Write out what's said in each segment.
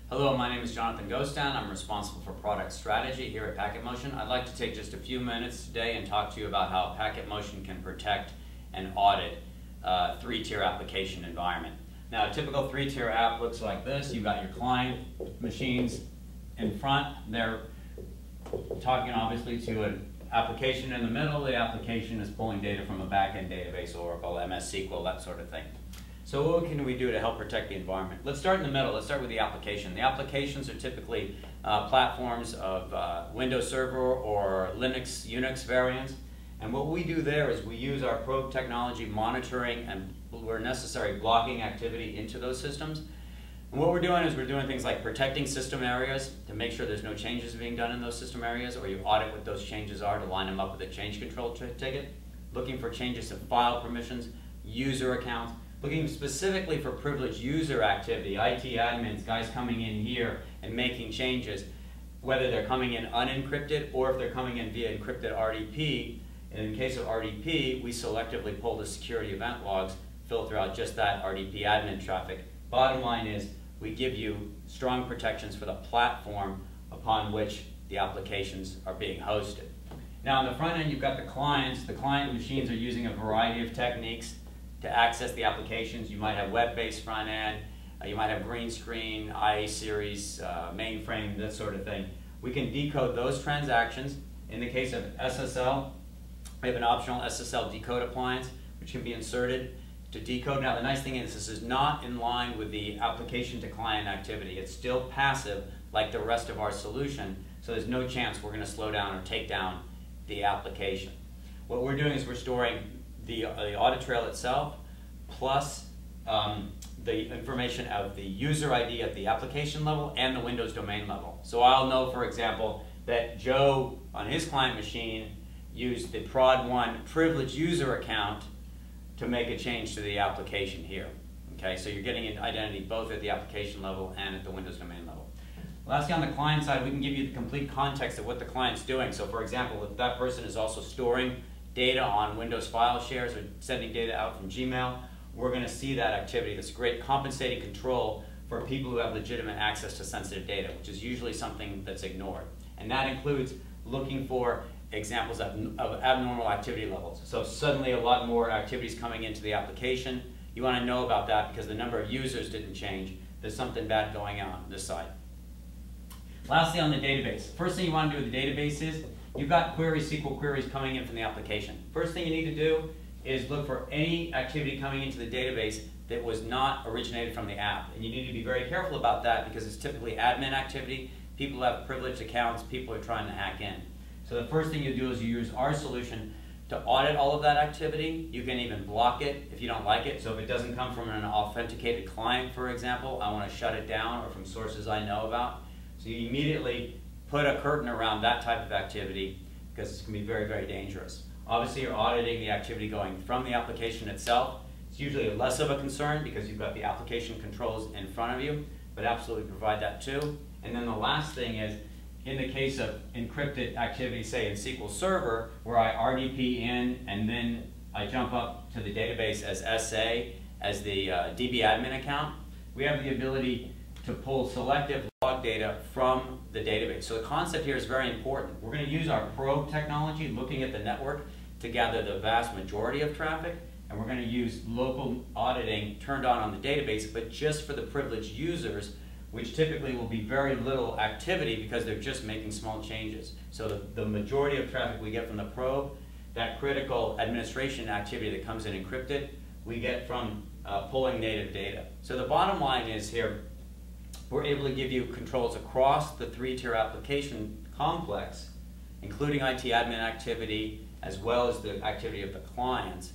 Hello, my name is Jonathan Gohstand. I'm responsible for product strategy here at PacketMotion. I'd like to take just a few minutes today and talk to you about how PacketMotion can protect and audit a three-tier application environment. Now, a typical three-tier app looks like this. You've got your client machines in front. They're talking obviously to an application in the middle. The application is pulling data from a back-end database, Oracle, MS SQL, that sort of thing. So what can we do to help protect the environment? Let's start in the middle. Let's start with the application. The applications are typically platforms of Windows Server or Linux, Unix variants. And what we do there is we use our probe technology monitoring and, where necessary, blocking activity into those systems. And what we're doing is we're doing things like protecting system areas to make sure there's no changes being done in those system areas, or you audit what those changes are to line them up with a change control ticket, looking for changes to file permissions, user accounts, looking specifically for privileged user activity, IT admins, guys coming in here and making changes, whether they're coming in unencrypted or if they're coming in via encrypted RDP. And in case of RDP, we selectively pull the security event logs, filter out just that RDP admin traffic. Bottom line is we give you strong protections for the platform upon which the applications are being hosted. Now on the front end, you've got the clients. The client machines are using a variety of techniques to access the applications. You might have web-based front end, you might have green screen, IA series, mainframe, that sort of thing. We can decode those transactions. In the case of SSL, we have an optional SSL decode appliance which can be inserted to decode. Now the nice thing is this is not in line with the application to client activity. It's still passive like the rest of our solution, so there's no chance we're going to slow down or take down the application. What we're doing is we're storing the audit trail itself, plus the information of the user ID at the application level and the Windows domain level. So I'll know, for example, that Joe on his client machine used the prod1 privileged user account to make a change to the application here. Okay, so you're getting an identity both at the application level and at the Windows domain level. Lastly, on the client side, we can give you the complete context of what the client's doing. So for example, if that person is also storing data on Windows file shares or sending data out from Gmail, we're going to see that activity. That's great compensating control for people who have legitimate access to sensitive data, which is usually something that's ignored. And that includes looking for examples of abnormal activity levels. So suddenly a lot more activities coming into the application. You want to know about that because the number of users didn't change. There's something bad going on this side. Lastly, on the database. First thing you want to do with the database is you've got queries, SQL queries coming in from the application. First thing you need to do is look for any activity coming into the database that was not originated from the app. And you need to be very careful about that because it's typically admin activity. People who have privileged accounts, people are trying to hack in. So the first thing you do is you use our solution to audit all of that activity. You can even block it if you don't like it. So if it doesn't come from an authenticated client, for example, I want to shut it down, or from sources I know about. So you immediately put a curtain around that type of activity because it's going to be very, very dangerous. Obviously, you're auditing the activity going from the application itself. It's usually less of a concern because you've got the application controls in front of you, but absolutely provide that too. And then the last thing is, in the case of encrypted activity, say in SQL Server, where I RDP in and then I jump up to the database as SA, as the DB admin account, we have the ability to pull selective log data from the database. So the concept here is very important. We're going to use our probe technology, looking at the network, to gather the vast majority of traffic, and we're going to use local auditing turned on the database, but just for the privileged users, which typically will be very little activity because they're just making small changes. So the majority of traffic we get from the probe, that critical administration activity that comes in encrypted, we get from pulling native data. So the bottom line is here, we're able to give you controls across the three-tier application complex, including IT admin activity, as well as the activity of the clients,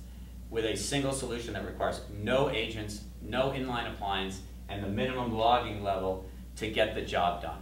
with a single solution that requires no agents, no inline appliance, and the minimum logging level to get the job done.